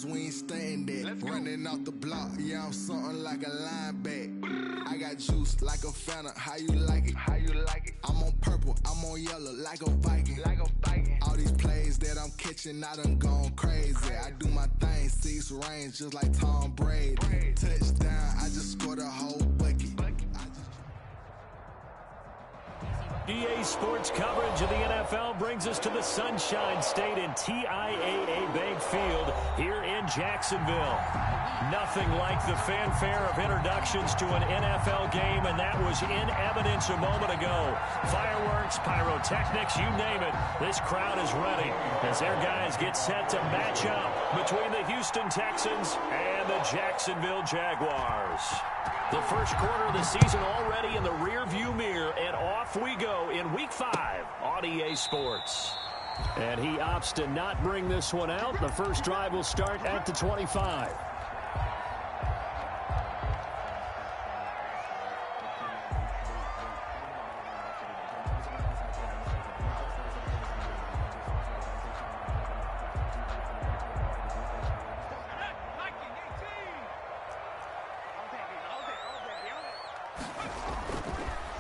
cause we ain't staying there. Running off the block, yeah, I'm something like a linebacker. I got juice like a Fanta, how you like it? How you like it? I'm on purple, I'm on yellow, like a Viking. Like a Viking. All these plays that I'm catching, I done gone crazy. I do my thing, 6 range, just like Tom Brady. Touchdown, I just scored a whole bucket. EA Sports coverage of the NFL brings us to the Sunshine State and TIAA Bank Field here in Jacksonville. Nothing like the fanfare of introductions to an NFL game, and that was in evidence a moment ago. Fireworks, pyrotechnics, you name it. This crowd is ready as their guys get set to match up between the Houston Texans and the Jacksonville Jaguars. The first quarter of the season already in the rearview mirror, and off we go in Week 5 on EA Sports. And he opts to not bring this one out. The first drive will start at the 25.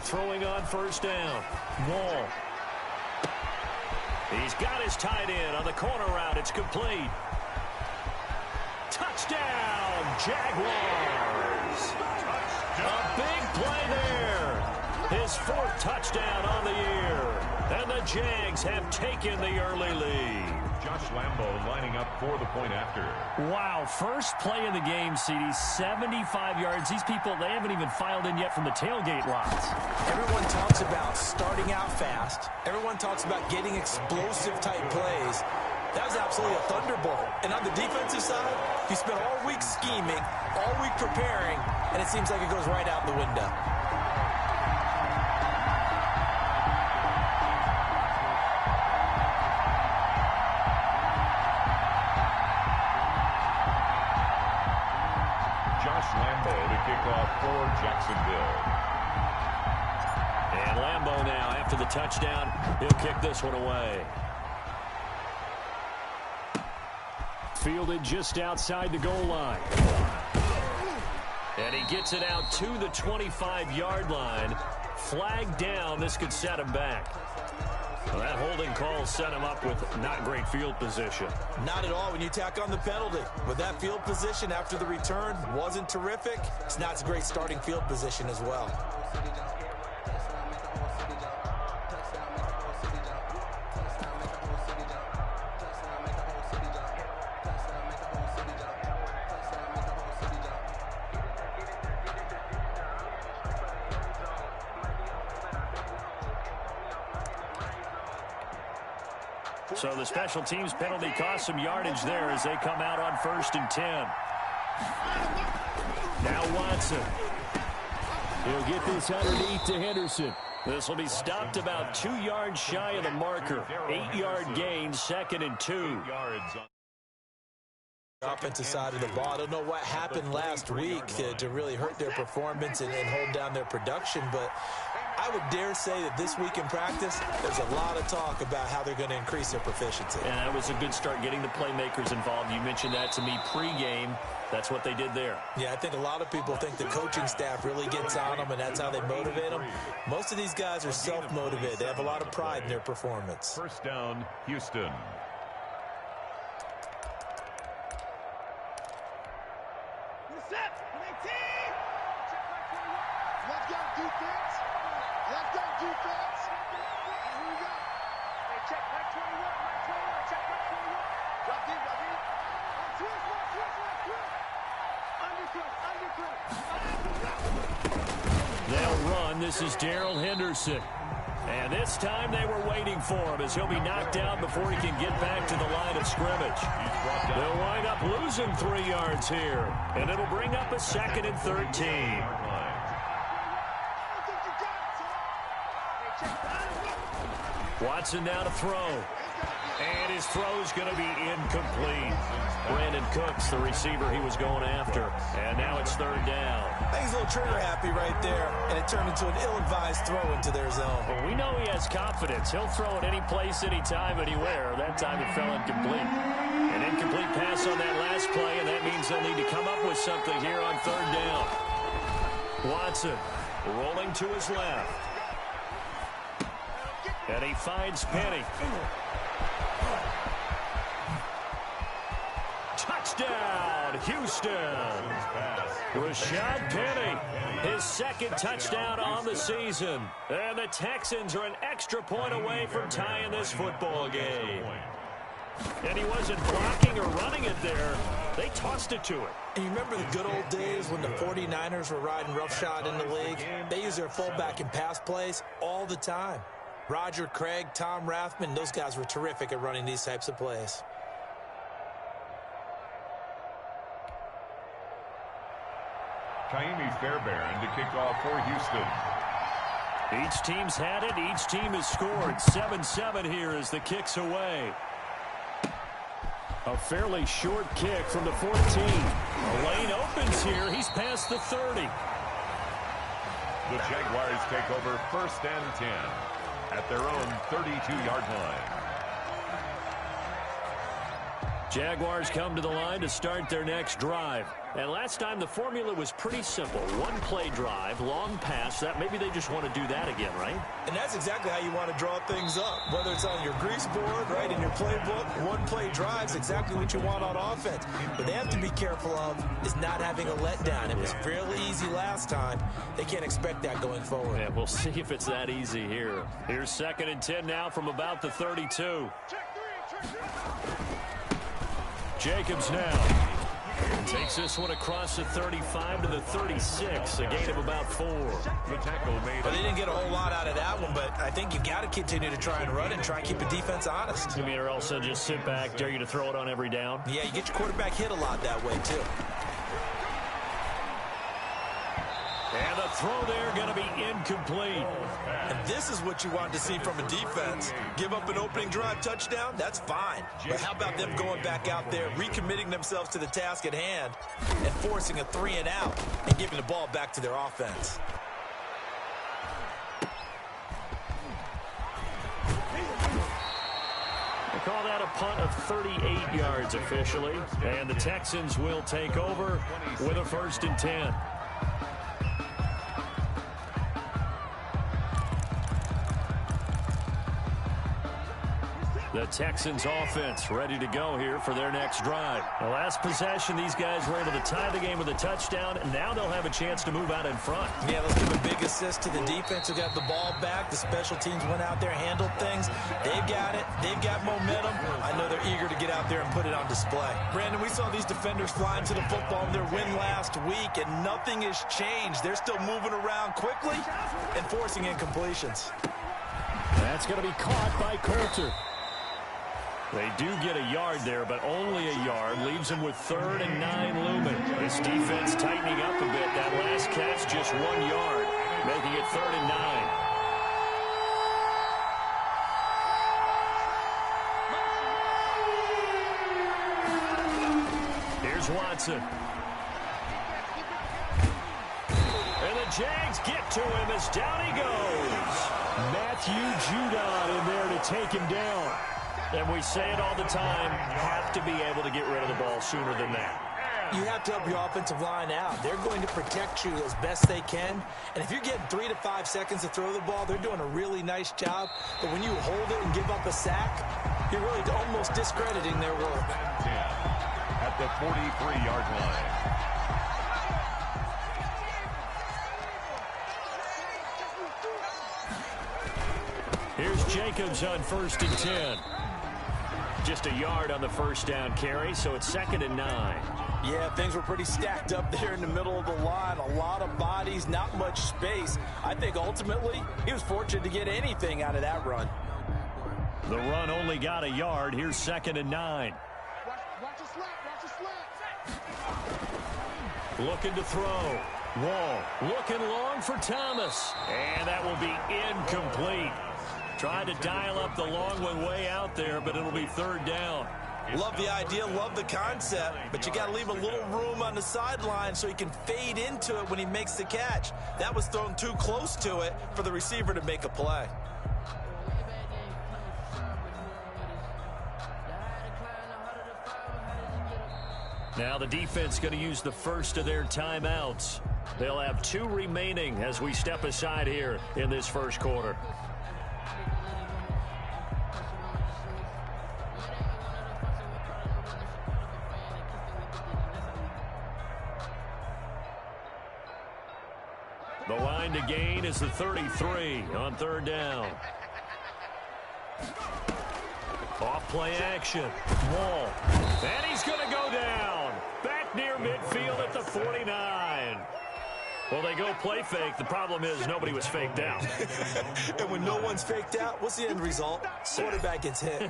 Throwing on first down. Wall. He's got his tight end on the corner route. It's complete. Touchdown, Jaguars. A big play there. His 4th touchdown on the year. And the Jags have taken the early lead. Josh Lambo lining up for the point after. Wow, first play of the game, CD, 75 yards. These people, they haven't even filed in yet from the tailgate lots. Everyone talks about starting out fast. Everyone talks about getting explosive type plays. That was absolutely a thunderbolt. And on the defensive side, you spent all week scheming, all week preparing, and it seems like it goes right out the window. Lambo to kick off for Jacksonville. And Lambo now, after the touchdown, he'll kick this one away. Fielded just outside the goal line. And he gets it out to the 25-yard line. Flag down. This could set him back. Well, that holding call set him up with not great field position. Not at all when you tack on the penalty. But that field position after the return wasn't terrific. It's not a great starting field position as well. So the special teams penalty cost some yardage there as they come out on 1st and 10. Now Watson. He'll get this underneath to Henderson. This will be stopped about 2 yards shy of the marker. 8-yard gain, 2nd and 2. Offensive side of the ball. I don't know what happened last week to really hurt their performance and hold down their production, but I would dare say that this week in practice, there's a lot of talk about how they're going to increase their proficiency. And that was a good start getting the playmakers involved. You mentioned that to me pregame. That's what they did there. Yeah, I think a lot of people think the coaching staff really gets on them, and that's how they motivate them. Most of these guys are self-motivated. They have a lot of pride in their performance. First down, Houston. They'll run. This is Darrell Henderson. And this time they were waiting for him as he'll be knocked down before he can get back to the line of scrimmage. They'll wind up losing 3 yards here. And it'll bring up a 2nd and 13. Watson now to throw. And his throw's going to be incomplete. Brandon Cooks, the receiver he was going after. And now it's 3rd down. I think he's a little trigger happy right there, and it turned into an ill-advised throw into their zone. Well, we know he has confidence. He'll throw it any place, anytime, anywhere. That time it fell incomplete. An incomplete pass on that last play, and that means they'll need to come up with something here on third down. Watson rolling to his left. And he finds Penny. Touchdown, Houston. Rashad Penny, his second touchdown on the season. And the Texans are an extra point away from tying this football game. And he wasn't blocking or running it there. They tossed it to him. And you remember the good old days when the 49ers were riding roughshod in the league? They used their fullback in pass plays all the time. Roger Craig, Tom Rathman, those guys were terrific at running these types of plays. Kaimi Fairbairn to kick off for Houston. Each team's had it. Each team has scored. 7-7 here as the kick's away. A fairly short kick from the 14. A lane opens here. He's past the 30. The Jaguars take over 1st and 10 at their own 32-yard line. Jaguars come to the line to start their next drive. And last time the formula was pretty simple. One play drive, long pass. That maybe they just want to do that again, right? And that's exactly how you want to draw things up. Whether it's on your grease board, right, in your playbook, one play drive's exactly what you want on offense. But they have to be careful of is not having a letdown. It was fairly easy last time. They can't expect that going forward. Yeah, we'll see if it's that easy here. Here's 2nd and 10 now from about the 32. Jacobs now takes this one across the 35 to the 36, a gain of about 4. The tackle made. Well, they didn't get a whole lot out of that one, but I think you got to continue to try and run and try and keep the defense honest. You mean, or also just sit back, dare you to throw it on every down? Yeah, you get your quarterback hit a lot that way, too. And the throw there going to be incomplete. And this is what you want to see from a defense. Give up an opening drive touchdown, that's fine. But how about them going back out there, recommitting themselves to the task at hand, and forcing a 3-and-out and giving the ball back to their offense. They call that a punt of 38 yards officially. And the Texans will take over with a 1st and 10. The Texans offense ready to go here for their next drive. The last possession, these guys were able to tie the game with a touchdown, and now they'll have a chance to move out in front. Yeah, let's give a big assist to the defense who got the ball back. The special teams went out there, handled things. They've got it. They've got momentum. I know they're eager to get out there and put it on display. Brandon, we saw these defenders flying to the football in their win last week, and nothing has changed. They're still moving around quickly and forcing incompletions. That's going to be caught by Coulter. They do get a yard there, but only a yard. Leaves them with 3rd and 9 looming. This defense tightening up a bit. That last catch just 1 yard, making it 3rd and 9. Here's Watson. And the Jags get to him as down he goes. Matthew Judon in there to take him down. And we say it all the time, have to be able to get rid of the ball sooner than that. You have to help your offensive line out. They're going to protect you as best they can. And if you're getting 3 to 5 seconds to throw the ball, they're doing a really nice job. But when you hold it and give up a sack, you're really almost discrediting their work. At the 43-yard line. Here's Jacobs on 1st and 10. Just a yard on the 1st down carry, so it's 2nd and 9. Yeah, things were pretty stacked up there in the middle of the line. A lot of bodies, not much space. I think ultimately he was fortunate to get anything out of that run. The run only got a yard. Here's 2nd and 9. Watch the slap, watch the slap. Looking to throw. Wall looking long for Thomas. And that will be incomplete. Tried to dial up the long one way out there, but it'll be 3rd down. Love the idea, love the concept, but you got to leave a little room on the sideline so he can fade into it when he makes the catch. That was thrown too close to it for the receiver to make a play. Now the defense going to use the first of their timeouts. They'll have 2 remaining as we step aside here in this first quarter. The line to gain is the 33 on 3rd down. Off play action. Wall. And he's going to go down. Back near midfield at the 49. Well, they go play fake. The problem is nobody was faked out. And when no one's faked out, what's the end result? Quarterback gets hit.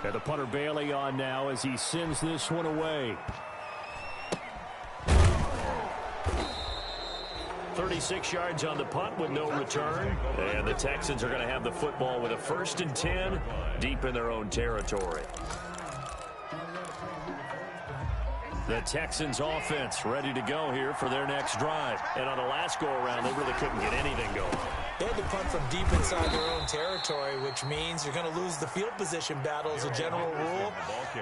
And the punter Bailey on now as he sends this one away. 36 yards on the punt with no return. And the Texans are going to have the football with a 1st and 10 deep in their own territory. The Texans offense ready to go here for their next drive. And on the last go-around, they really couldn't get anything going. They had to punt from deep inside their own territory, which means you're going to lose the field position battle as a general rule.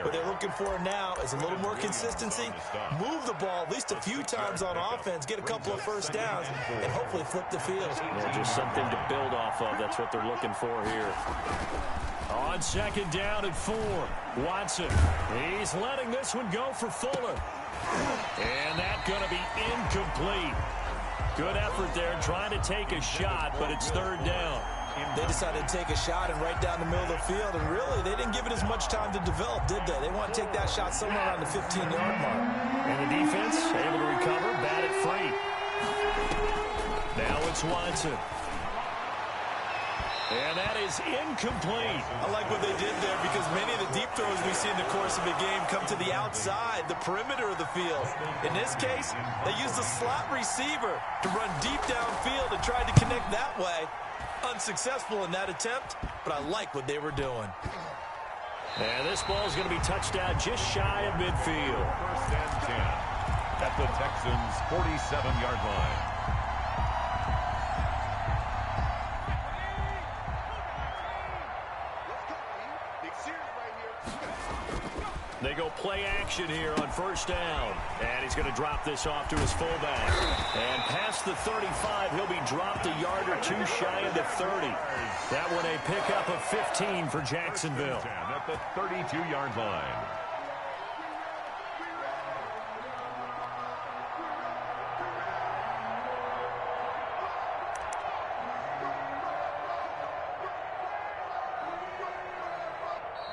What they're looking for now is a little more consistency, move the ball at least a few times on offense, get a couple of first downs, and hopefully flip the field. Yeah, just something to build off of. That's what they're looking for here. On 2nd down and 4, Watson. He's letting this one go for Fuller. And that's going to be incomplete. Good effort there trying to take a shot, but it's 3rd down. They decided to take a shot and right down the middle of the field, and really they didn't give it as much time to develop, did they? They want to take that shot somewhere around the 15-yard mark. And the defense able to recover, bat it free. Now it's Watson. And that is incomplete. I like what they did there because many of the deep throws we see in the course of a game come to the outside, the perimeter of the field. In this case, they used a slot receiver to run deep downfield and tried to connect that way. Unsuccessful in that attempt, but I like what they were doing. And this ball is going to be touched down just shy of midfield. 1st and 10 at the Texans' 47-yard line. They go play action here on 1st down. And he's going to drop this off to his fullback. And past the 35, he'll be dropped a yard or 2 shy of the 30. That one a pickup of 15 for Jacksonville. At the 32-yard line.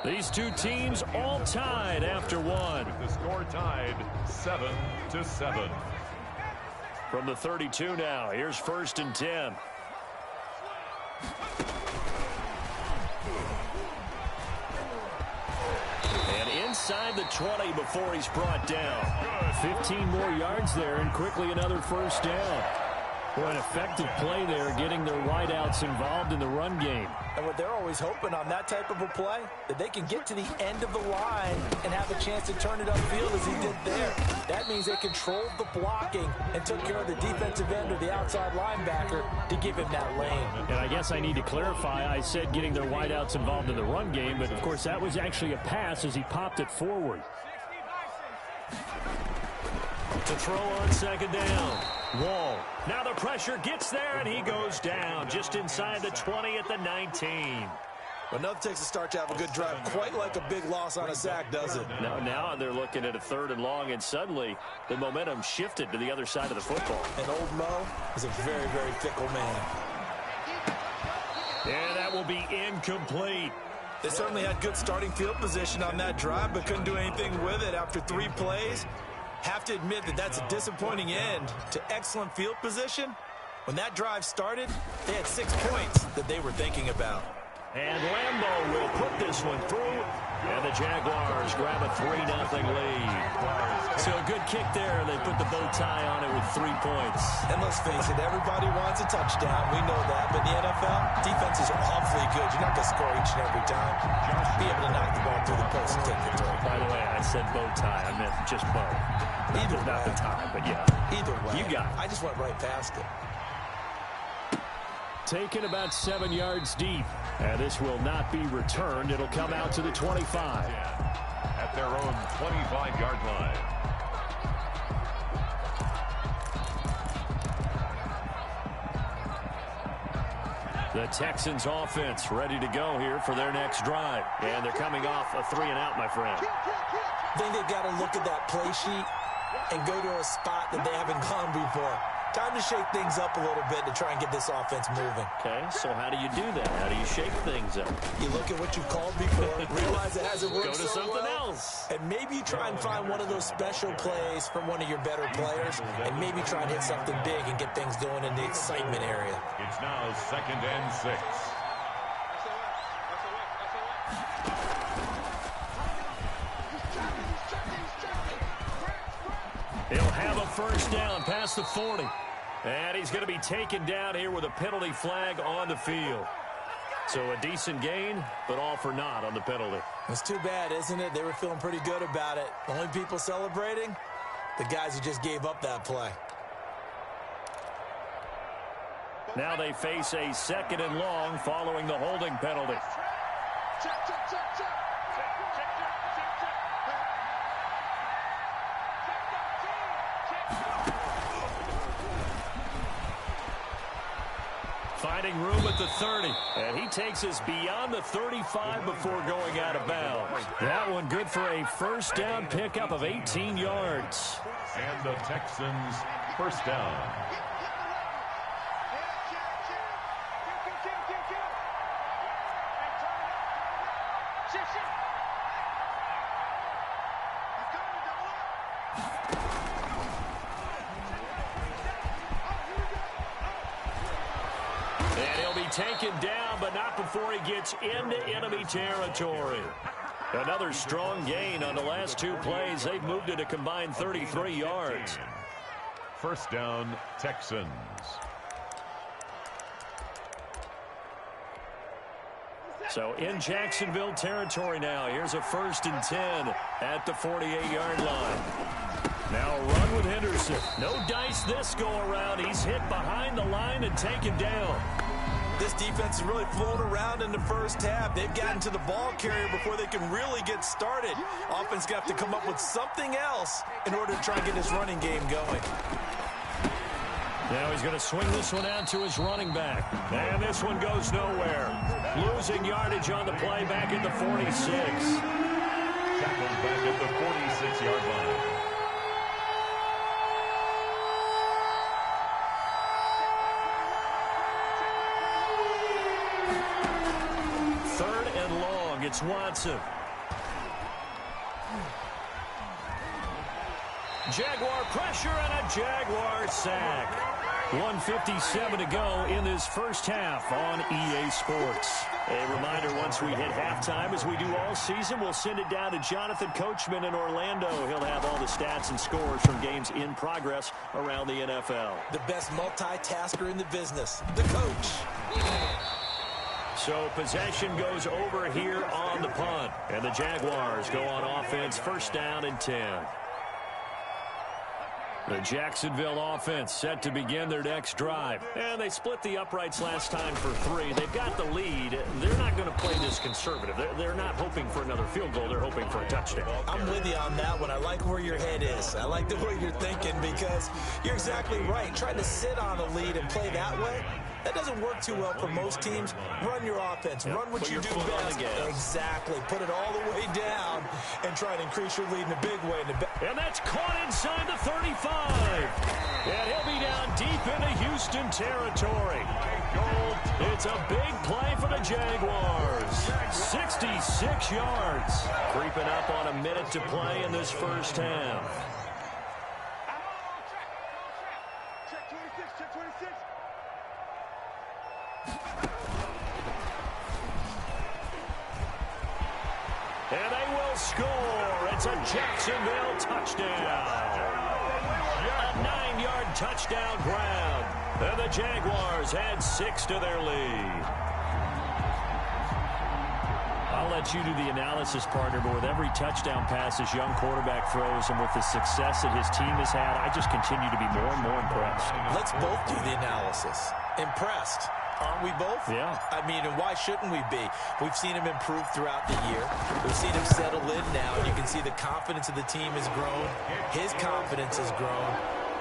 These two teams all tied after one. With the score tied 7-7. From the 32 now, here's 1st and 10. And inside the 20 before he's brought down. 15 more yards there and quickly another 1st down. Well, an effective play there, getting their wideouts involved in the run game. And what they're always hoping on that type of a play, that they can get to the end of the line and have a chance to turn it upfield as he did there. That means they controlled the blocking and took care of the defensive end or the outside linebacker to give him that lane. And I guess I need to clarify, I said getting their wideouts involved in the run game, but of course that was actually a pass as he popped it forward. To throw on 2nd down. Wall. Now the pressure gets there, and he goes down just inside the 20 at the 19. But enough takes a start to have a good drive. Quite like a big loss on a sack, does it? Now they're looking at a 3rd and long, and suddenly the momentum shifted to the other side of the football. And old Mo is a very, very fickle man. And that will be incomplete. They certainly had good starting field position on that drive, but couldn't do anything with it after 3 plays. Have to admit that that's a disappointing end to excellent field position. When that drive started, they had 6 points that they were thinking about. And Lambeau will put this one through, and the Jaguars grab a 3-0 lead. So a good kick there. They put the bow tie on it with 3 points. And let's face it, everybody wants a touchdown. We know that. But in the NFL, defenses are awfully good. You're not going to score each and every time. Be able to knock the ball through the post and take the throw. By the way, I said bow tie. I meant just bow. Either way. Not the tie, but yeah. Either way. You got it. I just went right past it. Taken about 7 yards deep. And this will not be returned. It'll come out to the 25. At their own 25-yard line. The Texans offense ready to go here for their next drive. And they're coming off a 3-and-out, my friend. I think they've got to look at that play sheet and go to a spot that they haven't gone before. Time to shake things up a little bit to try and get this offense moving. Okay, so how do you do that? How do you shake things up? You look at what you called before, realize it hasn't worked Go to so something well, else. and maybe you try and find one of those special plays from one of your better players, and maybe try and hit something big and get things going in the excitement area. It's now 2nd and 6. He'll have a first down past the 40. And he's going to be taken down here with a penalty flag on the field. So a decent gain, but all for naught on the penalty. It's too bad, isn't it? They were feeling pretty good about it. The only people celebrating, the guys who just gave up that play. Now they face a 2nd and long following the holding penalty. Finding room at the 30. And he takes us beyond the 35 before going out of bounds. That one good for a first down pickup of 18 yards. And the Texans first down. Taken down, but not before he gets into enemy territory. Another strong gain on the last 2 plays. They've moved it a combined 33 yards. First down, Texans. So in Jacksonville territory now. Here's a 1st and 10 at the 48-yard line. Now a run with Henderson. No dice this go around. He's hit behind the line and taken down. This defense is really flown around in the first half. They've gotten to the ball carrier before they can really get started. Offense got to come up with something else in order to try and get his running game going. Now he's going to swing this one out to his running back. And this one goes nowhere. Losing yardage on the play back at the 46. Tackled back at the 46-yard line. It's Watson. Jaguar pressure and a Jaguar sack. 1:57 to go in this first half on EA Sports. A reminder, once we hit halftime, as we do all season, we'll send it down to Jonathan Coachman in Orlando. He'll have all the stats and scores from games in progress around the NFL. The best multitasker in the business, the coach. So possession goes over here on the punt. And the Jaguars go on offense, first down and 10. The Jacksonville offense set to begin their next drive. And they split the uprights last time for 3. They've got the lead. They're not going to play this conservative. They're not hoping for another field goal. They're hoping for a touchdown. I'm with you on that one. I like where your head is. I like the way you're thinking because you're exactly right. Trying to sit on a lead and play that way, that doesn't work too well for most teams. Run your offense. Run what you do best. Exactly. Put it all the way down and try to increase your lead in a big way. And that's caught inside the 35. And he'll be down deep into Houston territory. It's a big play for the Jaguars. 66 yards. Creeping up on a minute to play in this first half. And they will score. It's a Jacksonville touchdown. A 9-yard touchdown ground. And the Jaguars add 6 to their lead. I'll let you do the analysis, partner, but with every touchdown pass this young quarterback throws and with the success that his team has had, I just continue to be more and more impressed. Let's both do the analysis. Impressed. aren't we both? Yeah. I mean, and why shouldn't we be? We've seen him improve throughout the year. We've seen him settle in now, and you can see the confidence of the team has grown. His confidence has grown.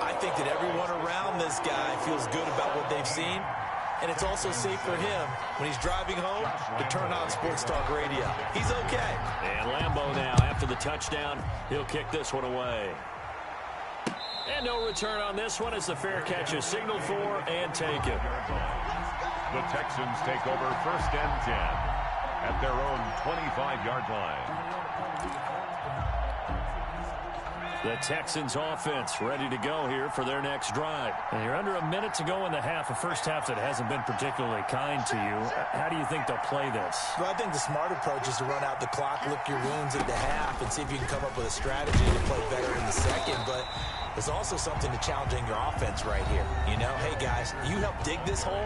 I think that everyone around this guy feels good about what they've seen, and it's also safe for him when he's driving home to turn on Sports Talk Radio. He's okay. And Lambeau now, after the touchdown, he'll kick this one away. And no return on this one as the fair catch is signaled for and taken. The Texans take over 1st and 10 at their own 25-yard line. The Texans offense ready to go here for their next drive. And you're under a minute to go in the half, a first half that hasn't been particularly kind to you. How do you think they'll play this? Well, I think the smart approach is to run out the clock, lick your wounds at the half, and see if you can come up with a strategy to play better in the second. But there's also something to challenging your offense right here. You know, hey, guys, you help dig this hole.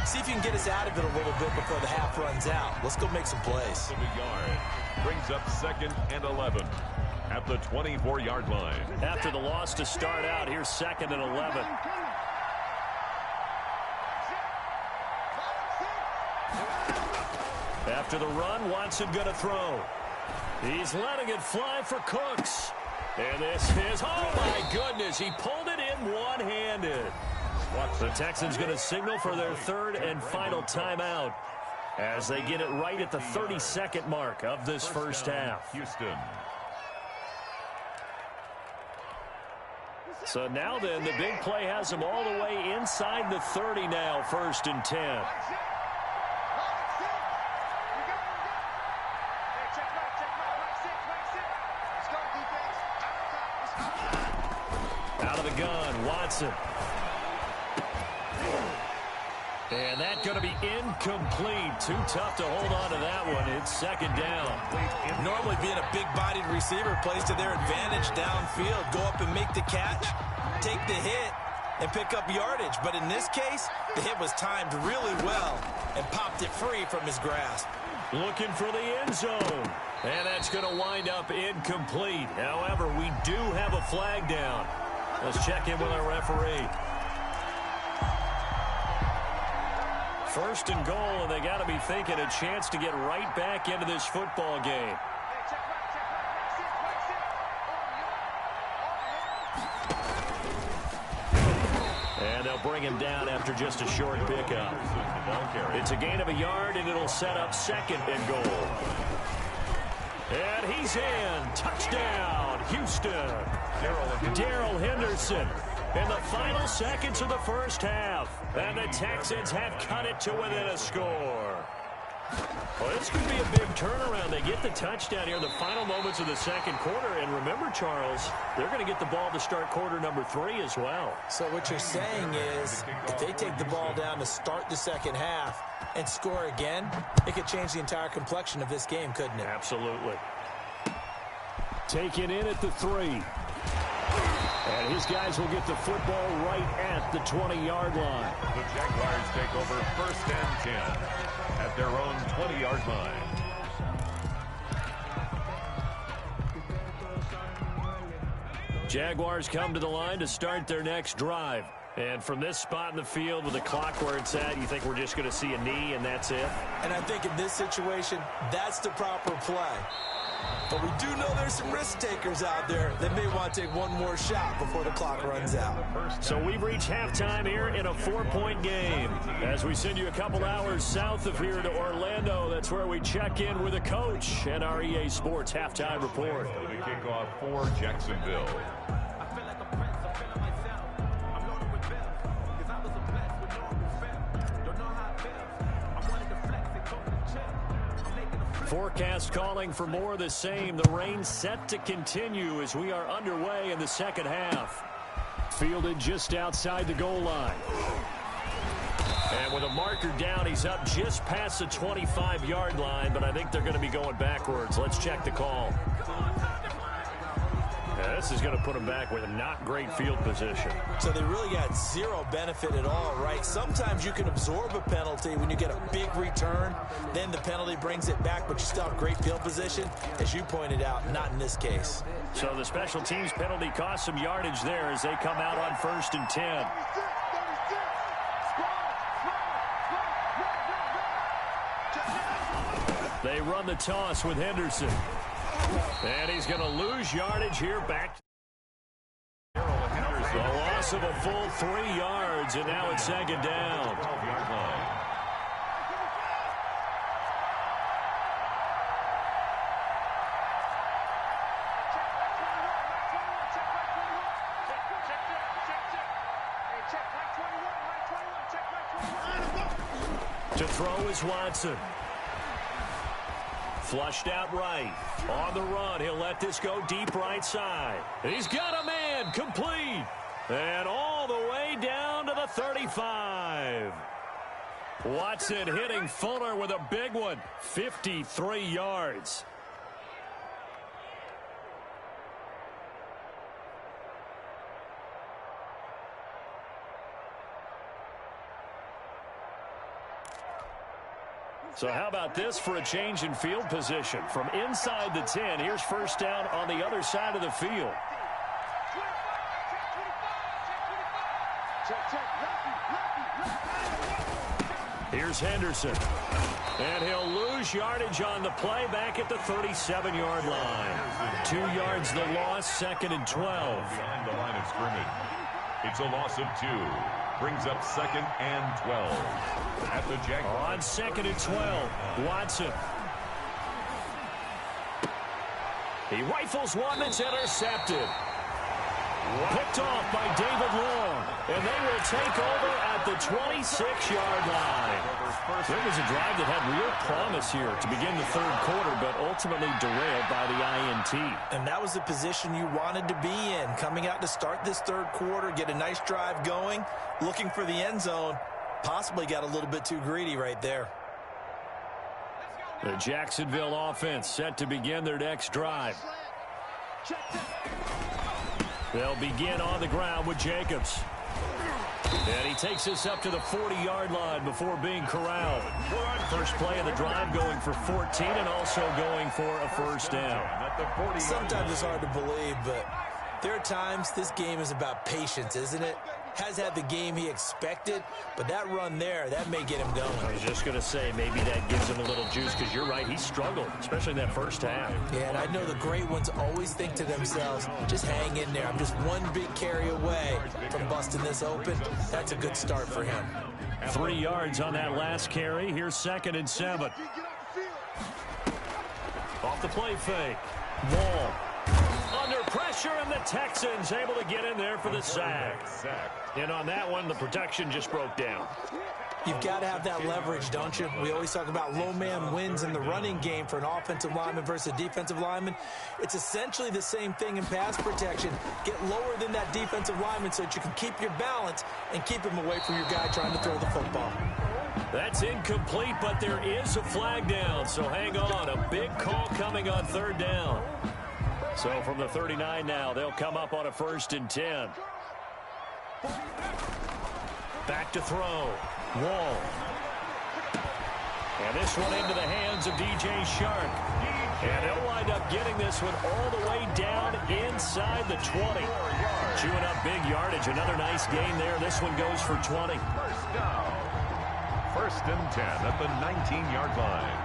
See if you can get us out of it a little bit before the half runs out. Let's go make some plays. Brings up 2nd and 11 at the 24-yard line. After the loss to start out, here's 2nd and 11. After the run, Watson going to throw. He's letting it fly for Cooks. And this is, oh my goodness, he pulled it in one-handed. The Texans going to signal for their 3rd and final timeout as they get it right at the 32nd mark of this first half. Houston. So now then, the big play has them all the way inside the 30 now, 1st and 10. Out of the gun, Watson. And that's going to be incomplete. Too tough to hold on to that one. It's 2nd down. Normally being a big-bodied receiver plays to their advantage downfield. Go up and make the catch, take the hit, and pick up yardage. But in this case, the hit was timed really well and popped it free from his grasp. Looking for the end zone. And that's going to wind up incomplete. However, we do have a flag down. Let's check in with our referee. 1st and goal, and they got to be thinking a chance to get right back into this football game. And they'll bring him down after just a short pickup. It's a gain of a yard, and it'll set up 2nd and goal. And he's in. Touchdown, Houston. Darrell Henderson. In the final seconds of the first half. And the Texans have cut it to within a score. Well, this could be a big turnaround. They get the touchdown here in the final moments of the second quarter. And remember, Charles, they're going to get the ball to start quarter number 3 as well. So what you're saying is if they take the ball down to start the second half and score again, it could change the entire complexion of this game, couldn't it? Absolutely. Taken in at the 3. And his guys will get the football right at the 20-yard line. The Jaguars take over 1st and 10 at their own 20-yard line. Jaguars come to the line to start their next drive. And from this spot in the field with the clock where it's at, you think we're just going to see a knee and that's it? And I think in this situation, that's the proper play. But we do know there's some risk takers out there that may want to take one more shot before the clock runs out. So we've reached halftime here in a 4-point game. As we send you a couple hours south of here to Orlando, that's where we check in with the coach and our EA Sports halftime report. The kickoff for Jacksonville. Forecast calling for more of the same. The rain set to continue as we are underway in the second half. Fielded just outside the goal line. And with a marker down, he's up just past the 25-yard line, but I think they're going to be going backwards. Let's check the call. Yeah, this is going to put them back with a not great field position. So they really got zero benefit at all, right? Sometimes you can absorb a penalty when you get a big return. Then the penalty brings it back, but you still have great field position. As you pointed out, not in this case. So the special teams penalty cost some yardage there as they come out on 1st and 10. They run the toss with Henderson. And he's going to lose yardage here back. A loss of a full 3 yards, and now it's second down. To throw is Watson. Flushed out right. On the run, he'll let this go deep right side. He's got a man, complete. And all the way down to the 35. Watson hitting Fuller with a big one. 53 yards. So how about this for a change in field position? From inside the 10, here's first down on the other side of the field. Here's Henderson. And he'll lose yardage on the play back at the 37-yard line. 2 yards the loss, second and 12. Behind the line of scrimmage. It's a loss of 2. Brings up second and 12. At the Jaguars. On second and 12, Watson. He rifles one that's intercepted. Picked off by David Long. And they will take over at the 26-yard line. There was a drive that had real promise here to begin the third quarter, but ultimately derailed by the INT. And that was the position you wanted to be in. Coming out to start this third quarter, get a nice drive going, looking for the end zone. Possibly got a little bit too greedy right there. The Jacksonville offense set to begin their next drive. They'll begin on the ground with Jacobs. And he takes this up to the 40-yard line before being corralled. First play of the drive going for 14 and also going for a first down. Sometimes it's hard to believe, but there are times this game is about patience, isn't it? Has had the game he expected, but that run there, that may get him going. I was just going to say, maybe that gives him a little juice, because you're right, he struggled, especially in that first half. Yeah, and I know the great ones always think to themselves, just hang in there. I'm just one big carry away from busting this open. That's a good start for him. 3 yards on that last carry. Here's second and 7. Off the play fake. Wall. Under pressure, and the Texans able to get in there for the sack. And on that one, the protection just broke down. You've got to have that leverage, don't you? We always talk about low man wins in the running game for an offensive lineman versus a defensive lineman. It's essentially the same thing in pass protection. Get lower than that defensive lineman so that you can keep your balance and keep him away from your guy trying to throw the football. That's incomplete, but there is a flag down, so hang on. A big call coming on third down. So from the 39 now, they'll come up on a first and 10. Back to throw. Wall. And this one into the hands of DJ Shark. And they'll wind up getting this one all the way down inside the 20. Chewing up big yardage. Another nice gain there. This one goes for 20. First down. First and 10 at the 19-yard line.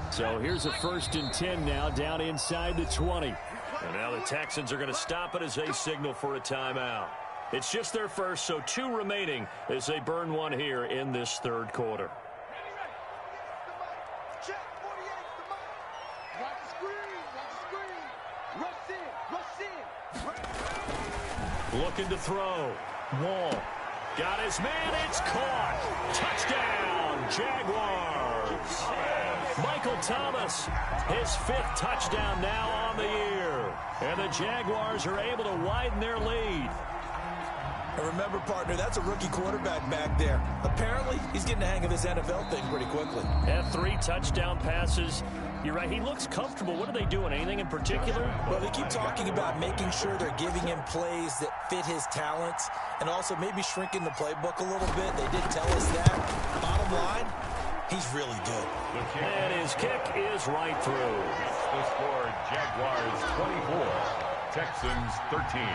So here's a first and 10 now down inside the 20. And now the Texans are going to stop it as they signal for a timeout. It's just their first, so 2 remaining as they burn one here in this third quarter. Looking to throw. Wall. Got his man. It's caught. Touchdown, Jaguars. Michael Thomas, his 5th touchdown now on the year. And the Jaguars are able to widen their lead. And remember, partner, that's a rookie quarterback back there. Apparently, he's getting the hang of this NFL thing pretty quickly. Had 3 touchdown passes. You're right, he looks comfortable. What are they doing? Anything in particular? Well, they keep talking about making sure they're giving him plays that fit his talents and also maybe shrinking the playbook a little bit. They did tell us that. Bottom line, he's really good. And his kick is right through. The score, Jaguars 24, Texans 13.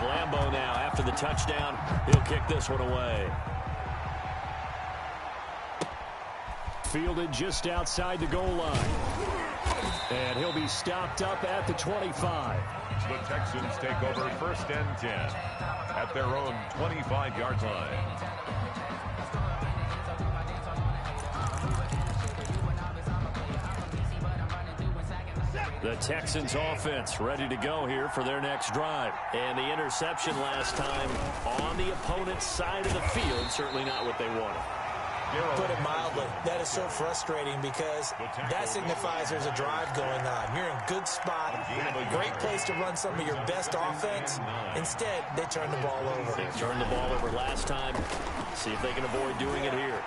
Lambeau now after the touchdown. He'll kick this one away. Fielded just outside the goal line. And he'll be stopped up at the 25. The Texans take over 1st and 10 at their own 25-yard line. The Texans offense ready to go here for their next drive. And the interception last time on the opponent's side of the field, certainly not what they wanted. Put it mildly, that is so frustrating because that signifies there's a drive going on. You're in a good spot, great place to run some of your best offense. Instead, they turn the ball over. They turned the ball over last time. See if they can avoid doing it here.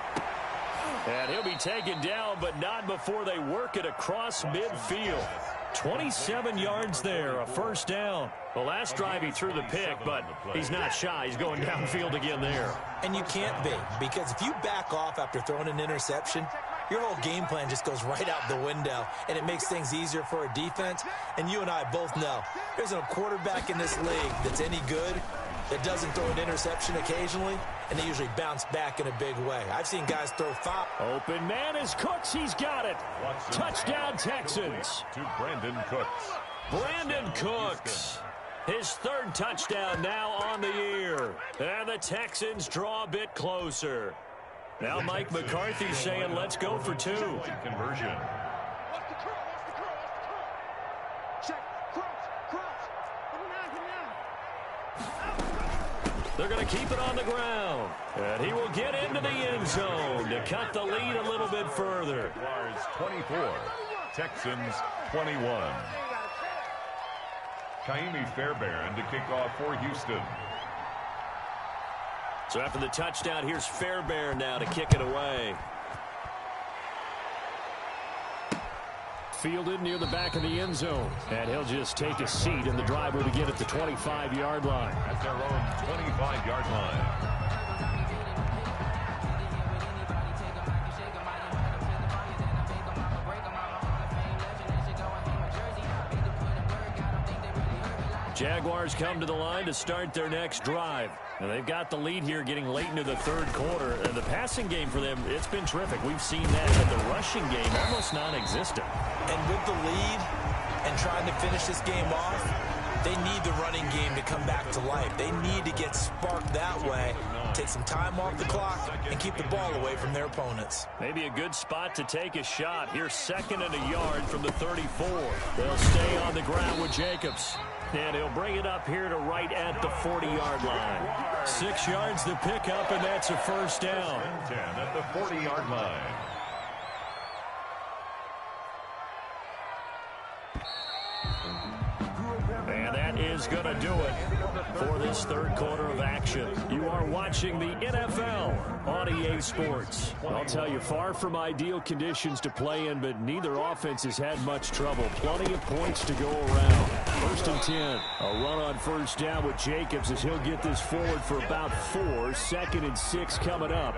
And he'll be taken down, but not before they work it across midfield. 27 yards there, a first down. The last drive he threw the pick, but he's not shy. He's going downfield again there. And you can't be, because if you back off after throwing an interception, your whole game plan just goes right out the window, and it makes things easier for a defense. And you and I both know there's a quarterback in this league that's any good that doesn't throw an interception occasionally, and they usually bounce back in a big way. I've seen guys throw five. Open man is Cooks. He's got it. Touchdown, Texans. To Brandon Cooks. Brandon Cooks. His third touchdown now on the year. And the Texans draw a bit closer. Now Mike McCarthy's saying, let's go for two. Conversion. They're going to keep it on the ground. And he will get into the end zone to cut the lead a little bit further. Jaguars 24, Texans 21. Kaimi Fairbairn to kick off for Houston. So after the touchdown, here's Fairbairn now to kick it away. Fielded near the back of the end zone. And he'll just take a seat, and the drive will begin at the 25-yard line. At their own 25-yard line. Jaguars come to the line to start their next drive. And they've got the lead here getting late into the third quarter. And the passing game for them, it's been terrific. We've seen that, but the rushing game almost non-existent. And with the lead and trying to finish this game off, they need the running game to come back to life. They need to get sparked that way, take some time off the clock, and keep the ball away from their opponents. Maybe a good spot to take a shot. Here's 2nd and a yard from the 34. They'll stay on the ground with Jacobs. And he'll bring it up here to right at the 40-yard line. 6 yards the pickup, and that's a first down. 10 at the 40-yard line. And that is going to do it for this third quarter of action. You are watching the NFL on EA Sports. I'll tell you, far from ideal conditions to play in, but neither offense has had much trouble. Plenty of points to go around. 1st and 10. A run on first down with Jacobs as he'll get this forward for about 4. 2nd and 6 coming up.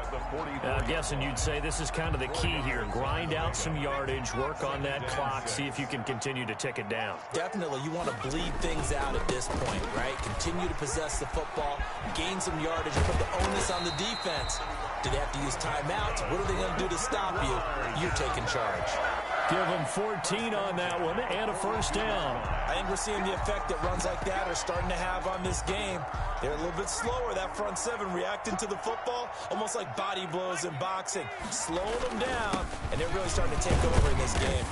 I'm guessing you'd say this is kind of the key here. Grind out some yardage, work on that clock, see if you can continue to tick it down. Definitely, you want to bleed things out at this point, right? Continue to possess the football, gain some yardage, and put the onus on the defense. Do they have to use timeouts? What are they going to do to stop you? You're taking charge. Give them 14 on that one and a first down. I think we're seeing the effect that runs like that are starting to have on this game. They're a little bit slower, that front seven, reacting to the football, almost like body blows in boxing, slowing them down, and they're really starting to take over in this game.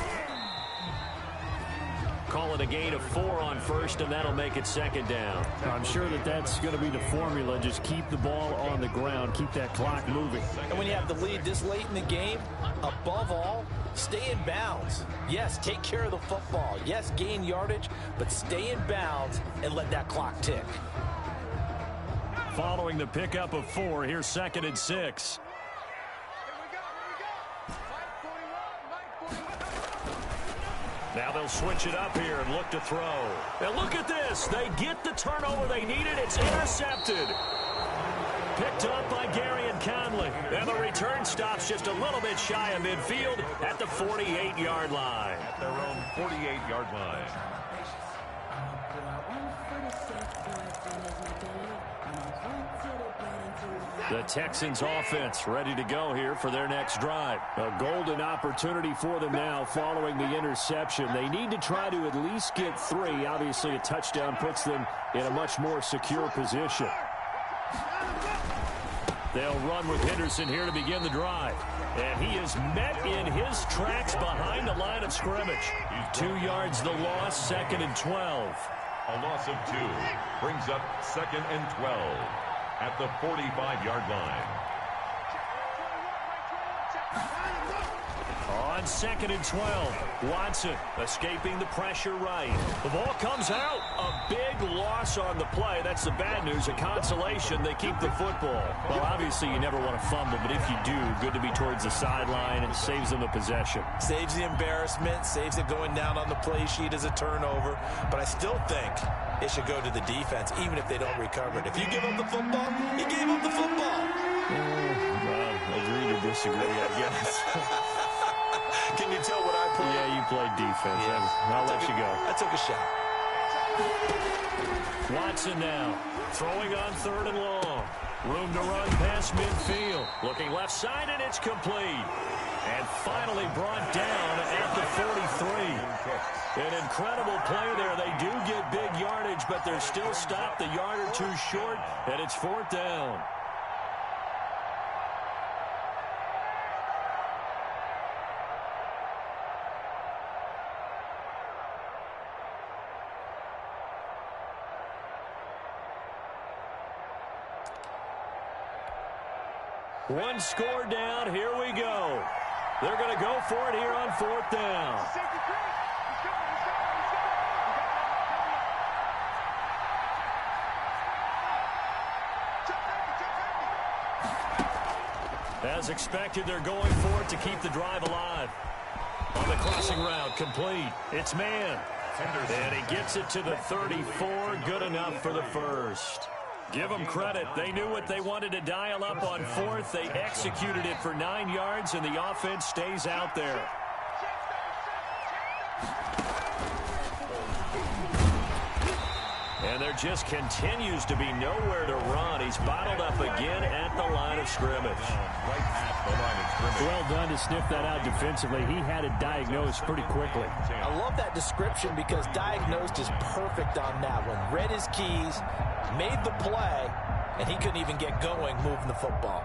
Call it a gain of 4 on first, and that'll make it 2nd down. I'm sure that that's going to be the formula. Just keep the ball on the ground, keep that clock moving. And when you have the lead this late in the game, above all, stay in bounds. Yes, take care of the football. Yes, gain yardage, but stay in bounds and let that clock tick. Following the pickup of 4, here's 2nd and 6. Now they'll switch it up here and look to throw. And look at this. They get the turnover they needed. It's intercepted. Picked up by Gary and Conley. And the return stops just a little bit shy of midfield at the 48-yard line. At their own 48-yard line. The Texans offense ready to go here for their next drive. A golden opportunity for them now following the interception. They need to try to at least get 3. Obviously, a touchdown puts them in a much more secure position. They'll run with Henderson here to begin the drive. And he is met in his tracks behind the line of scrimmage. 2 yards the loss, 2nd and 12. A loss of 2 brings up 2nd and 12 at the 45-yard line. On 2nd and 12, Watson escaping the pressure right. The ball comes out. A big loss on the play. That's the bad news. A consolation, they keep the football. Well, obviously you never want to fumble, but if you do, good to be towards the sideline and saves them the possession. Saves the embarrassment, saves it going down on the play sheet as a turnover. But I still think it should go to the defense, even if they don't recover it. If you give up the football, you gave up the football. Agree to disagree, I guess. Can you tell what I played? Yeah, you played defense. Yeah. I'll let you go. I took a shot. Watson now throwing on 3rd and long. Room to run past midfield. Looking left side, and it's complete. And finally brought down at the 43. An incredible play there. They do get big yardage, but they're still stopped a yard or 2 short, and it's 4th down. One score down. Here we go. They're going to go for it here on 4th down. As expected, they're going for it to keep the drive alive. On the crossing route, complete. It's man. And he gets it to the 34. Good enough for the first. Give them credit. They knew what they wanted to dial up on 4th. They executed it for 9 yards, and the offense stays out there. And there just continues to be nowhere to run. He's bottled up again at the line of scrimmage. Well done to sniff that out defensively. He had it diagnosed pretty quickly. I love that description because diagnosed is perfect on that one. Read his keys, made the play, and he couldn't even get going moving the football.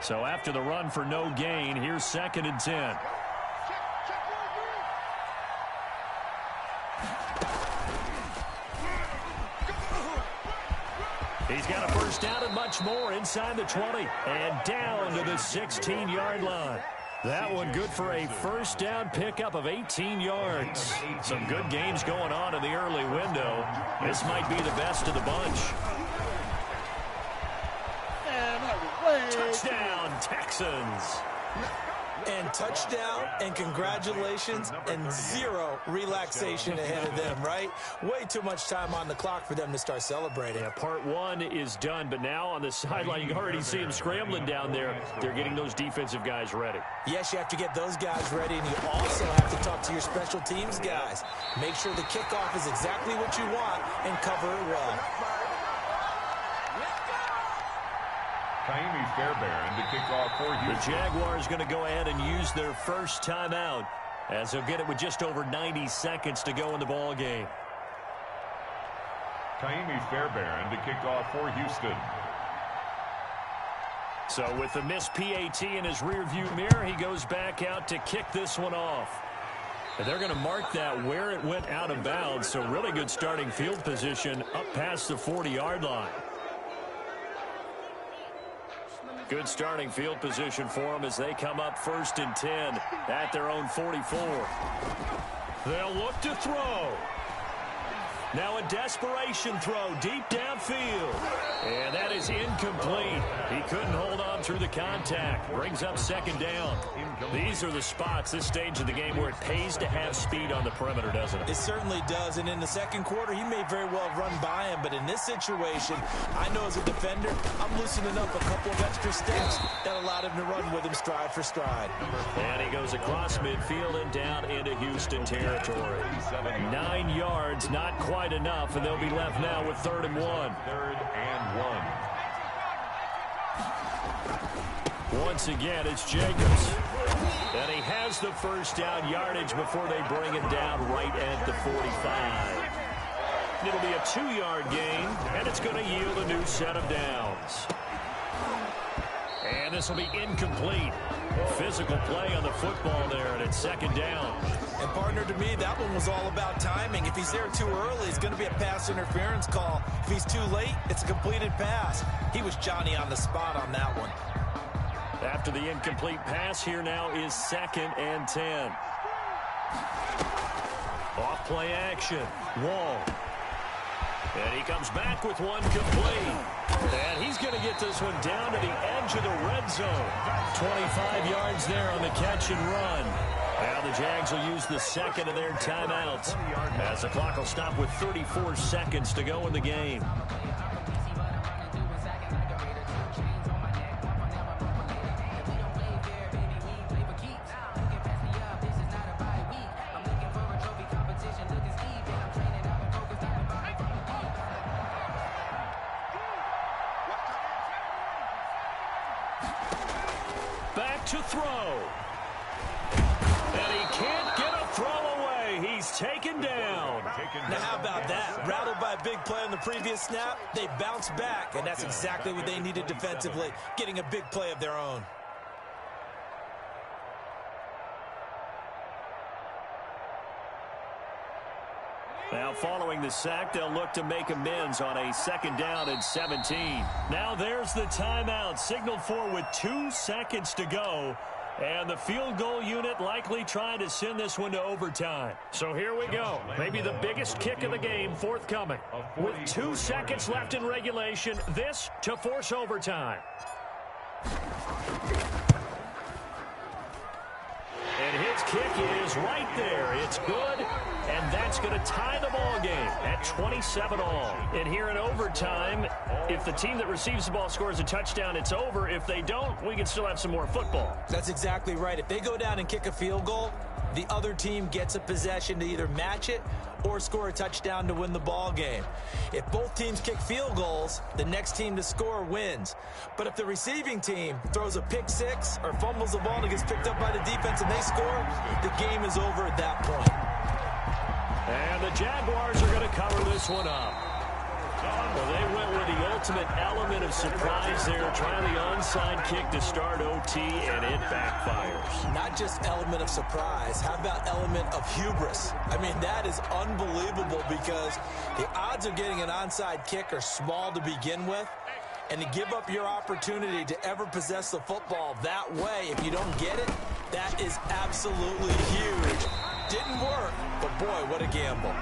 So after the run for no gain, here's 2nd and 10. He's got a first down and much more inside the 20 and down to the 16-yard line. That one good for a first down pickup of 18 yards. Some good games going on in the early window. This might be the best of the bunch. Touchdown, Texans. And touchdown and congratulations and 0 relaxation ahead of them, right? Way too much time on the clock for them to start celebrating. Yeah, part 1 is done, but now on the sideline, you can already see them scrambling down there. They're getting those defensive guys ready. Yes, you have to get those guys ready, and you also have to talk to your special teams guys. Make sure the kickoff is exactly what you want and cover it well. Kaimi Fairbairn to kick off for Houston. The Jaguars going to go ahead and use their first timeout as they'll get it with just over 90 seconds to go in the ball game. Kaimi Fairbairn to kick off for Houston. So with the missed PAT in his rearview mirror, he goes back out to kick this one off. And they're going to mark that where it went out of bounds, so really good starting field position up past the 40-yard line. Good starting field position for them as they come up 1st and 10 at their own 44. They'll look to throw. Now a desperation throw deep downfield. And that is incomplete. He couldn't hold on through the contact. Brings up second down. These are the spots, this stage of the game, where it pays to have speed on the perimeter, doesn't it? It certainly does. And in the second quarter, he may very well run by him. But in this situation, I know as a defender, I'm loosening up a couple of extra steps that allowed him to run with him stride for stride. And he goes across midfield and down into Houston territory. 9 yards, not quite enough, and they'll be left now with 3rd and 1. 3rd and 1. Once again, it's Jacobs. And he has the first down yardage before they bring him down right at the 45. It'll be a 2-yard gain, and it's going to yield a new set of downs. And this will be incomplete. Physical play on the football there, and it's 2nd down. And partner, to me, that one was all about timing. If he's there too early, it's going to be a pass interference call. If he's too late, it's a completed pass. He was Johnny on the spot on that one. After the incomplete pass, here now is 2nd and 10. Off play action. Wall. And he comes back with one complete. And he's going to get this one down to the edge of the red zone. 25 yards there on the catch and run. Now the Jags will use the second of their timeouts, as the clock will stop with 34 seconds to go in the game. Back to throw. And he can't get a throw away. He's taken down. Now how about that? Rattled by a big play on the previous snap, they bounce back, and that's exactly what they needed defensively, getting a big play of their own. Now following the sack, they'll look to make amends on a 2nd down and 17. Now there's the timeout, signaled for with 2 seconds to go. And the field goal unit likely trying to send this one to overtime. So here we go. Maybe the biggest kick of the game forthcoming. With 2 seconds left in regulation, this to force overtime. And his kick is right there. It's good, and that's going to tie the ball game at 27-all. And here in overtime, if the team that receives the ball scores a touchdown, it's over. If they don't, we can still have some more football. That's exactly right. If they go down and kick a field goal, the other team gets a possession to either match it or score a touchdown to win the ball game. If both teams kick field goals, the next team to score wins. But if the receiving team throws a pick six or fumbles the ball and it gets picked up by the defense and they score, the game is over at that point. And the Jaguars are going to cover this one up. Well, they went with the ultimate element of surprise there, trying the onside kick to start OT, and it backfires. Not just element of surprise, how about element of hubris? I mean, that is unbelievable because the odds of getting an onside kick are small to begin with, and to give up your opportunity to ever possess the football that way, if you don't get it, that is absolutely huge. Didn't work, but boy, what a gamble.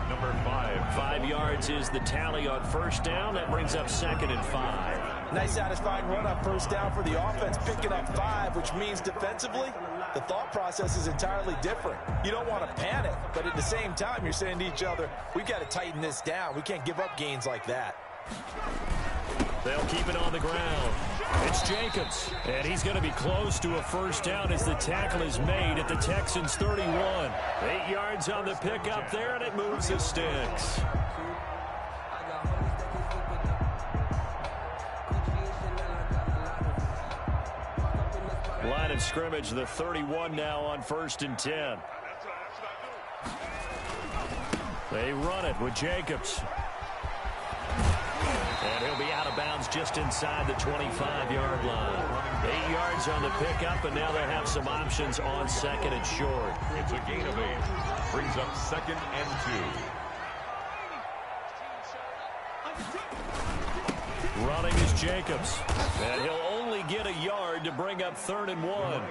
Number 5. 5 yards is the tally on first down. That brings up 2nd and 5. Nice satisfying run on first down for the offense, picking up 5, which means defensively, the thought process is entirely different. You don't want to panic, but at the same time, you're saying to each other, we've got to tighten this down. We can't give up gains like that. They'll keep it on the ground. It's Jacobs, and he's going to be close to a first down as the tackle is made at the Texans' 31. 8 yards on the pickup there, and it moves the sticks. Line of scrimmage, the 31 now on 1st and 10. They run it with Jacobs. And he'll be out of bounds just inside the 25-yard line. 8 yards on the pickup, and now they have some options on 2nd and short. It's a gain of 8. Brings up 2nd and 2. Running is Jacobs. And he'll only get a yard to bring up 3rd and 1.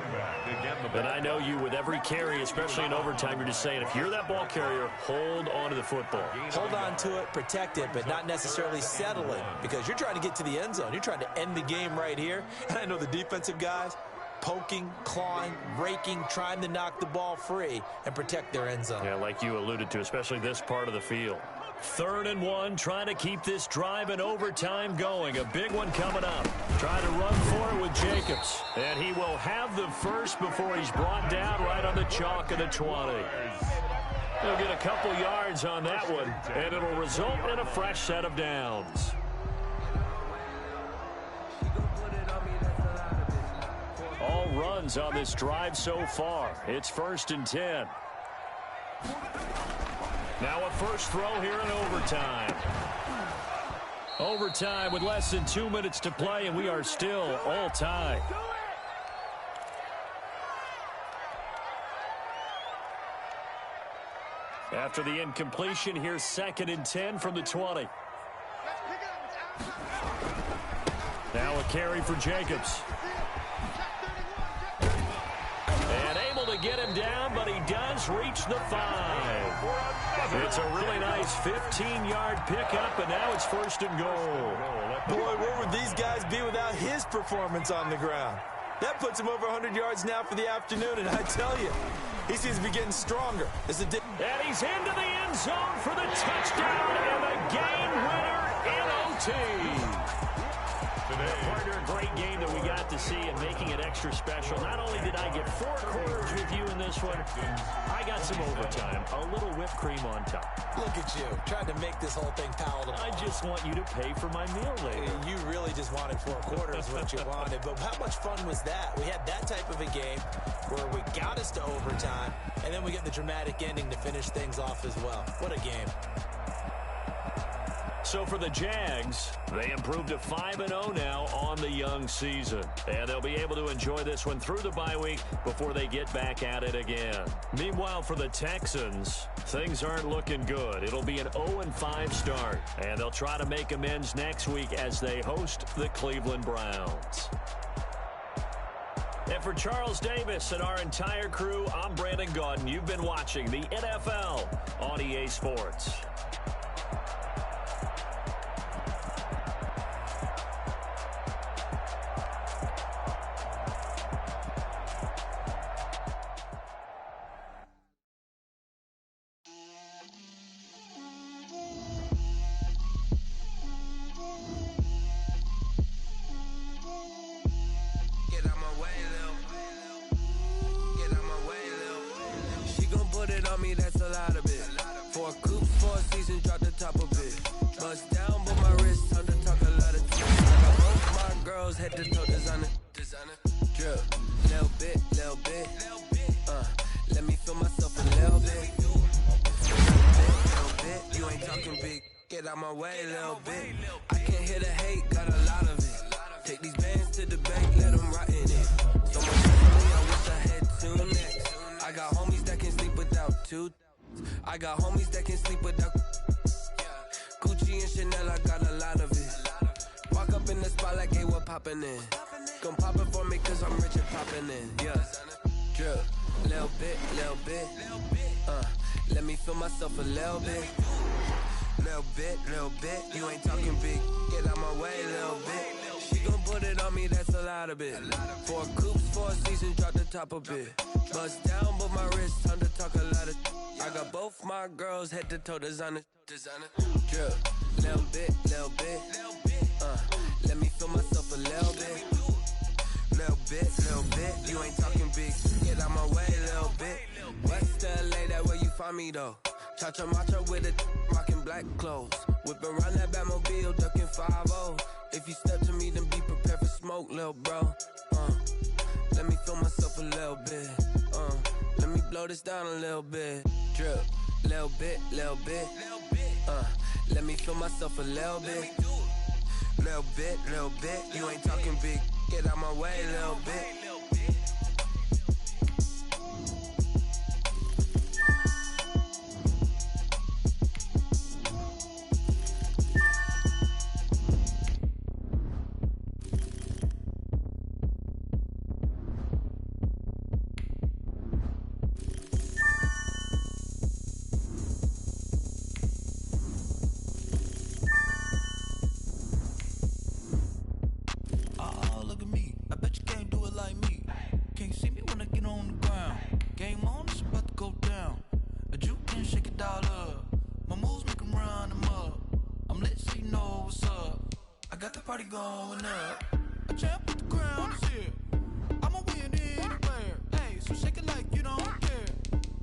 And I know you, with every carry, especially in overtime, you're just saying, if you're that ball carrier, hold on to the football. Hold on to it, protect it, but not necessarily settle it, because you're trying to get to the end zone. You're trying to end the game right here. And I know the defensive guys, poking, clawing, raking, trying to knock the ball free and protect their end zone. Yeah, like you alluded to, especially this part of the field. 3rd and 1, trying to keep this drive in overtime going. A big one coming up. Trying to run for it with Jacobs. And he will have the first before he's brought down right on the chalk of the 20. He'll get a couple yards on that one, and it'll result in a fresh set of downs. All runs on this drive so far. It's 1st and 10. Now a first throw here in overtime. Overtime with less than 2 minutes to play, and we are still all tied. After the incompletion, here's 2nd and 10 from the 20. Now a carry for Jacobs. And able to get him down, but he does reach the 5. It's a really nice 15-yard pickup, and now it's 1st and goal. Boy, where would these guys be without his performance on the ground? That puts him over 100 yards now for the afternoon, and I tell you, he seems to be getting stronger. And he's into the end zone for the touchdown and the game winner in OT. Partner, a great game that we got to see and making it extra special. Not only did I get 4 quarters with you in this one, I got some overtime, a little whipped cream on top. Look at you, trying to make this whole thing palatable. I just want you to pay for my meal later. You really just wanted 4 quarters, what you wanted. But how much fun was that? We had that type of a game where we got us to overtime, and then we get the dramatic ending to finish things off as well. What a game. So for the Jags, they improved to 5-0 now on the young season. And they'll be able to enjoy this one through the bye week before they get back at it again. Meanwhile, for the Texans, things aren't looking good. It'll be an 0-5 start. And they'll try to make amends next week as they host the Cleveland Browns. And for Charles Davis and our entire crew, I'm Brandon Gaudin. You've been watching the NFL on EA Sports. I got homies that can sleep without Gucci and Chanel, I got a lot of it. Walk up in the spot like, hey, what poppin' in? Come pop it for me cause I'm rich and poppin' in. Yeah, drip, little bit, let me feel myself a little bit. Little bit, you ain't talking big. Get out my way, little bit. She gon' put it on me, that's a lot of it. 4 coops, 4 seasons, drop the top a bit. Bust down, but my wrist, time to talk a lot of. I got both my girls head to toe designer. Drip, little bit, let me feel myself a little bit. Little bit, you ain't talking big. Get out my way, little bit. West LA, that where you find me though. Cha-cha matcha with it, rockin' black clothes. Whip around that Batmobile, ducking 5-0. If you step to me, then be prepared for smoke, little bro. Let me feel myself a little bit. Let me blow this down a little bit. Drip, little bit. Let me feel myself a little bit. Little bit, you ain't talking big. Get out my way, little bit. party going up. A champ with the crown is here. I'ma win anywhere. Hey, so shake it like you don't care.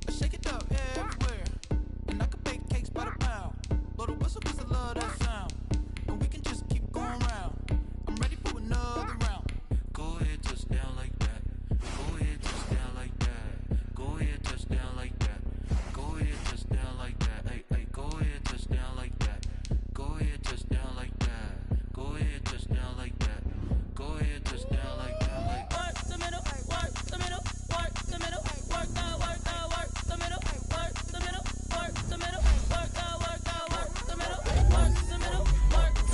I shake it up everywhere. And I can bake cakes by the pound. Blow the whistle 'cause I love that sound. And we can just keep going round. I'm ready for another round. Go ahead, touch down like that. Go ahead, touch down like that. Go ahead, touch down like that. Go ahead, touch down like that. Hey, hey, go ahead, touch down like that. Go ahead, touch down like that. Go ahead, touch down like that. Go ahead, touch down like that. Like work the middle, work the middle, work the middle, work the middle, work the middle, work the middle, work the middle, work the middle, work the middle,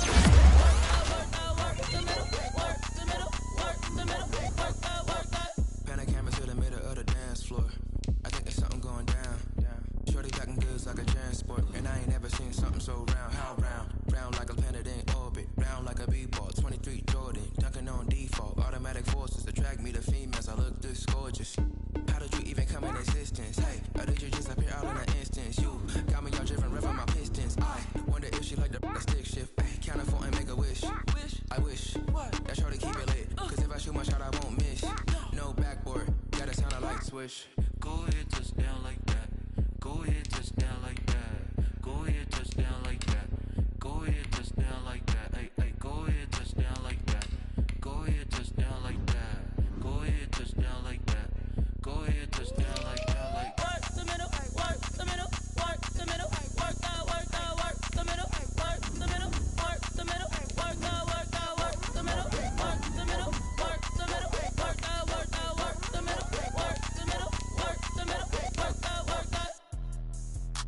work the middle, work the middle, work the middle, work the middle, work the. Pan a camera to the middle of the dance floor. I think there's something going down. Shorty packing goods like a transport, and I ain't never seen something so round. How round? Round like a planet in orbit, round like a b-ball. 23 Jordan, dunking on default. Automatic forces attract me to females. I look this gorgeous. How did you even come in existence? Hey, or did you just appear out in an instance? You got me all driven, revving my pistons. I wonder if she like the stick shift. Ay, count a 4 and make a wish. I wish that shorty keep it lit. 'Cause if I shoot my shot, I won't miss. No backboard, gotta sound a light switch. Go ahead, touch down like that. Go ahead, touch down like that. Go ahead, touch down like that. Go ahead, touch down like that. Hey, hey, go ahead, touch down like that. Go ahead, touch down like that. Go ahead, touch down like that. Go ahead, touch down like that. Like work the middle, work the middle, work the middle, work the middle, work the middle, work the middle, work the middle, work the middle, work the middle, work the middle, work the middle, work the middle, work the middle, work the middle, work the.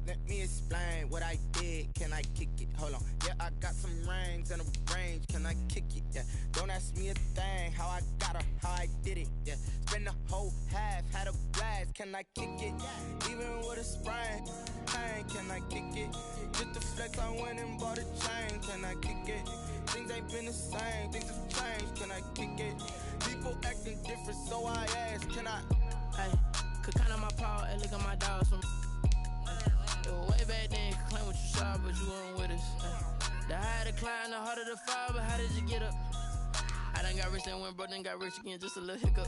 Let me explain what I did. Can I kick it? Hold on. Yeah, I got some rings and a range. Can I kick it? Yeah. Don't ask me a thing. How I got her, how I did it. Yeah. Spend the whole half, had a blast. Can I kick it? Even with a sprain. Pain, can I kick it? Just the flex, I went and bought a chain. Can I kick it? Things ain't been the same. Things have changed. Can I kick it? People acting different, so I ask. Can I? Hey, could count on my paw and look at my dogs from. Way back then, could claim what you saw, but you weren't with us. The higher the climb, the harder the fall, but how did you get up? I done got rich and went broke, then got rich again, just a little hiccup.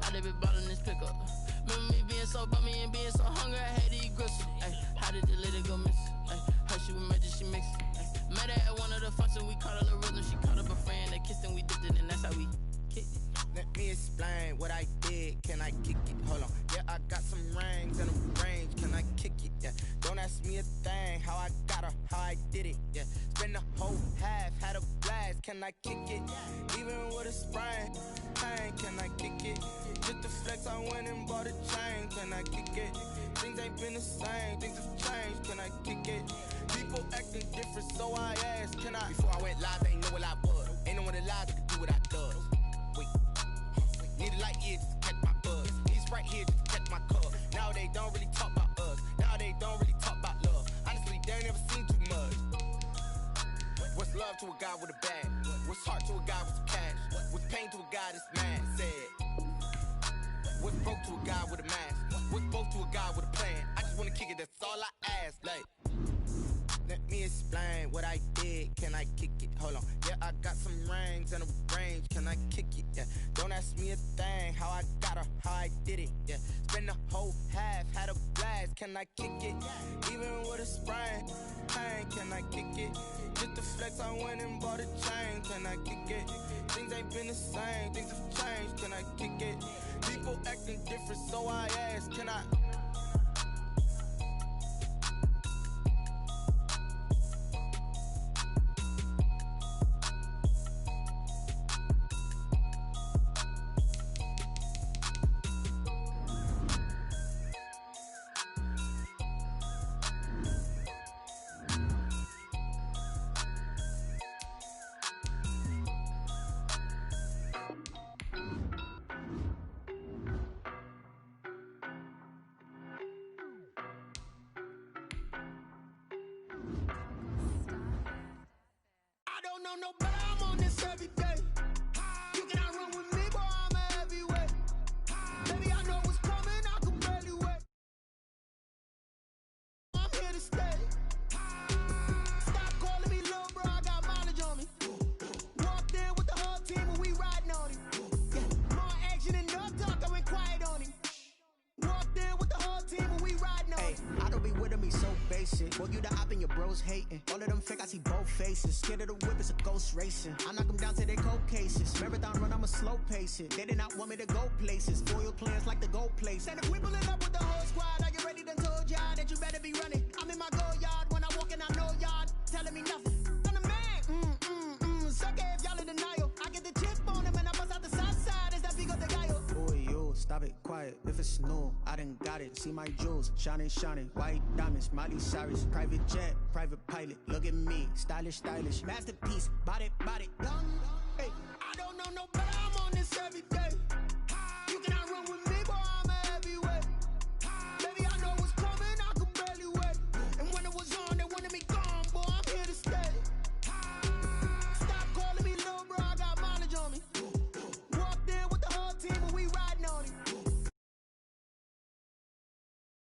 I done been ballin' this pickup. Remember me being so bummy and being so hungry, I had to eat gristle. Ay, how did the lady go miss? Ay, her she was magic, she mixed. Met her at one of the functions, we caught a little rhythm. She caught up a friend, they kissed and we dipped it, and that's how we kicked it. Let me explain what I did. Can I kick it? Hold on. Yeah, I got some rings and a range. Can I kick it? Yeah. Don't ask me a thing. How I got her, how I did it. Yeah. Spend the whole half, had a blast. Can I kick it? Even with a sprain. Pain, can I kick it? Just the flex, I went and bought a chain. Can I kick it? Things ain't been the same. Things have changed. Can I kick it? People acting different, so I asked. Can I? Before I went live, ain't know what I was. Ain't no one alive that could do what I does. Wait. Need a light ear just to catch my buzz. He's right here just to catch my cup. Now they don't really talk about us. Now they don't really talk about love. Honestly, they ain't never seen too much. What's love to a guy with a bag? What's heart to a guy with some cash? What's pain to a guy that's mad? Said. What's broke to a guy with a mask? What's both to a guy with a plan? I just wanna kick it, that's all I ask. Like, let me explain what I did. Can I kick it? Hold on. Yeah, I got some rings and a range. Can I kick it? Yeah. Don't ask me a thing. How I got her, how I did it. Yeah. Spend the whole half, had a blast. Can I kick it? Even with a sprain. Pain, can I kick it? Just the flex, I went and bought a chain. Can I kick it? Things ain't been the same. Things have changed. Can I kick it? People acting different, so I ask. Can I? No better, I'm on this every day. You cannot run with me, boy, I'm a heavyweight. Baby, I know what's coming, I can barely wait. I'm here to stay. Stop calling me little bro, I got mileage on me. Walk be with me so basic. Boy, you the op and your bros hating. All of them fake, I see both faces. Scared of the whip, it's a ghost racing. I knock them down to their cold cases. Marathon run, I'ma slow pace it. They did not want me to go places. Loyal plans like the gold place. And if we pulling up with the whole squad, are you ready? Done told y'all that you better be running. I'm in my go yard when I walk in, I know y'all telling me nothing. I'm the man. Suck it if y'all in denial. I get the chip on him and I bust out the south side. Is that Vigo the guy? Boy, you stop it, quiet. If it's new, I done got it. See my jewels, shining, shining. White diamonds, Miley Cyrus. Private jet, private pilot. Look at me, stylish, stylish. Masterpiece, body, young. Hey, I don't know no better. I'm on this every day.